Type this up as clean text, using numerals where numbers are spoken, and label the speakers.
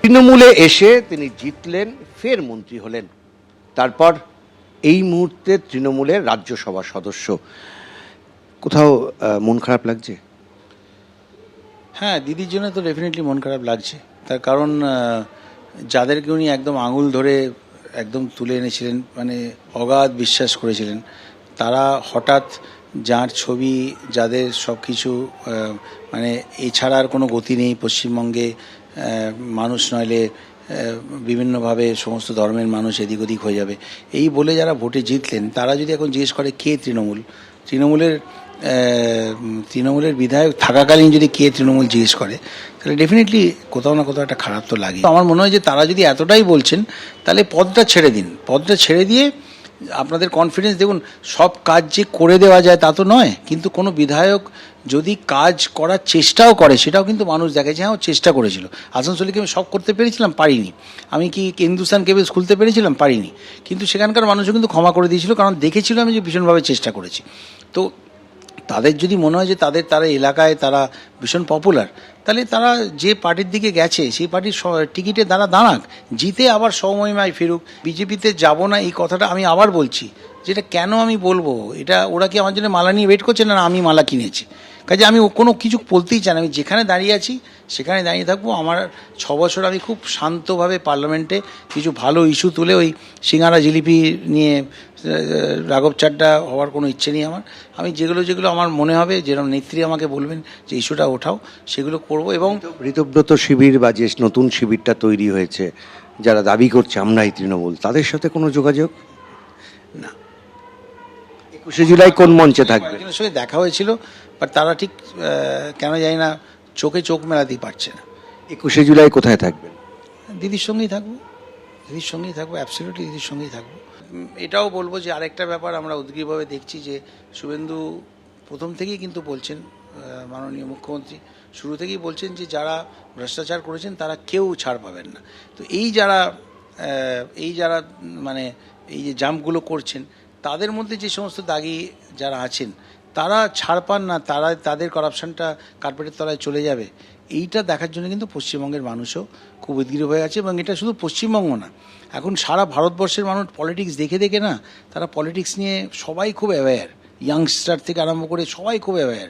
Speaker 1: তৃণমূলে এসে তিনি জিতলেন, ফের মন্ত্রী হলেন। তারপর এই মুহূর্তে তৃণমূলের রাজ্যসভা সদস্য। কোথাও মন খারাপ লাগছে?
Speaker 2: হ্যাঁ, দিদির জন্য তো ডেফিনেটলি মন খারাপ লাগছে। তার কারণ যাদেরকে উনি একদম আঙুল ধরে একদম তুলে এনেছিলেন, মানে অগাধ বিশ্বাস করেছিলেন, তারা হঠাৎ যার ছবি, যাদের সব কিছু মানে এছাড়া আর কোনো গতি নেই পশ্চিমবঙ্গে, মানুষ নইলে বিভিন্নভাবে সমস্ত ধর্মের মানুষ এদিক ওদিক হয়ে যাবে, এই বলে যারা ভোটে জিতলেন, তারা যদি এখন জিজ্ঞেস করে কে তৃণমূলের বিধায়ক থাকাকালীন যদি কে তৃণমূল জিজ্ঞেস করে, তাহলে ডেফিনেটলি কোথাও না কোথাও একটা খারাপ তো লাগে। আমার মনে হয় যে তারা যদি এতটাই বলছেন, তাহলে পদটা ছেড়ে দিন। পদটা ছেড়ে দিয়ে আপনাদের কনফিডেন্স, দেখুন সব কাজ যে করে দেওয়া যায় তা তো নয়, কিন্তু কোনো বিধায়ক যদি কাজ করার চেষ্টাও করে, সেটাও কিন্তু মানুষ দেখে যে হ্যাঁ ও চেষ্টা করেছিল। আসানসোলে কি আমি সব করতে পেরেছিলাম? পারিনি। আমি কি হিন্দুস্তান কেবলস খুলতে পেরেছিলাম? পারিনি। কিন্তু সেখানকার মানুষও কিন্তু ক্ষমা করে দিয়েছিল, কারণ দেখেছিল আমি যে ভীষণভাবে চেষ্টা করেছি। তো তাদের যদি মনে হয় যে তারা এলাকায় তারা ভীষণ পপুলার, তাহলে তারা যে পার্টির দিকে গেছে সেই পার্টির টিকিটে তারা দাঁড়াক, জিতে আবার সমমহিমায় ফিরুক। বিজেপিতে যাব না এই কথাটা আমি আবার বলছি, যেটা কেন আমি বলবো, এটা ওরা কি আমার জন্য মালা নিয়ে ওয়েট করছে? না, আমি মালা কিনেছি। কাজে আমি কোনো কিছু বলতেই চাই না। আমি যেখানে দাঁড়িয়ে আছি সেখানে দাঁড়িয়ে থাকবো। আমার 6 বছর আমি খুব শান্তভাবে পার্লামেন্টে কিছু ভালো ইস্যু তুলে, ওই সিঙ্গারা জিলিপি নিয়ে রাঘব চাড্ডা হওয়ার কোনো ইচ্ছে নেই আমার। আমি যেগুলো আমার মনে হবে, যেরকম নেত্রী আমাকে বলবেন যে ইস্যুটা ওঠাও, সেগুলো করব। এবং
Speaker 1: ঋতব্রত শিবির বা যে নতুন শিবিরটা তৈরি হয়েছে, যারা দাবি করছে আমরাই তৃণমূল, তাদের সাথে কোনো যোগাযোগ
Speaker 2: না।
Speaker 1: 21শে জুলাই কোন মঞ্চে থাকবে?
Speaker 2: একজনের সঙ্গে দেখা হয়েছিল, বাট তারা ঠিক কেন জানি না চোখে চোখ মেলাতেই পারছে না।
Speaker 1: 21শে জুলাই কোথায় থাকবেন?
Speaker 2: দিদির সঙ্গেই থাকবো, অ্যাবসলিউটলি দিদির সঙ্গেই থাকবো। এটাও বলবো যে আরেকটা ব্যাপার আমরা উদ্গ্রীবভাবে দেখছি যে শুভেন্দু প্রথম থেকেই কিন্তু বলছেন, মাননীয় মুখ্যমন্ত্রী শুরু থেকেই বলছেন যে যারা ভ্রষ্টাচার করেছেন তারা কেউ ছাড় পাবেন না। তো এই যারা মানে এই যে জাম্পগুলো করছেন, তাদের মধ্যে যে সমস্ত দাগি যারা আছেন তারা ছাড় পান না, তাদের করাপশনটা কার্পেটের তলায় চলে যাবে, এইটা দেখার জন্য কিন্তু পশ্চিমবঙ্গের মানুষও খুব উদ্গ্রীব হয়ে আছে। এবং এটা শুধু পশ্চিমবঙ্গ না, এখন সারা ভারতবর্ষের মানুষ পলিটিক্স দেখে দেখে না, তারা পলিটিক্স নিয়ে সবাই খুব অ্যাওয়্যার, ইয়াংস্টার থেকে আরম্ভ করে সবাই খুব অ্যাওয়্যার।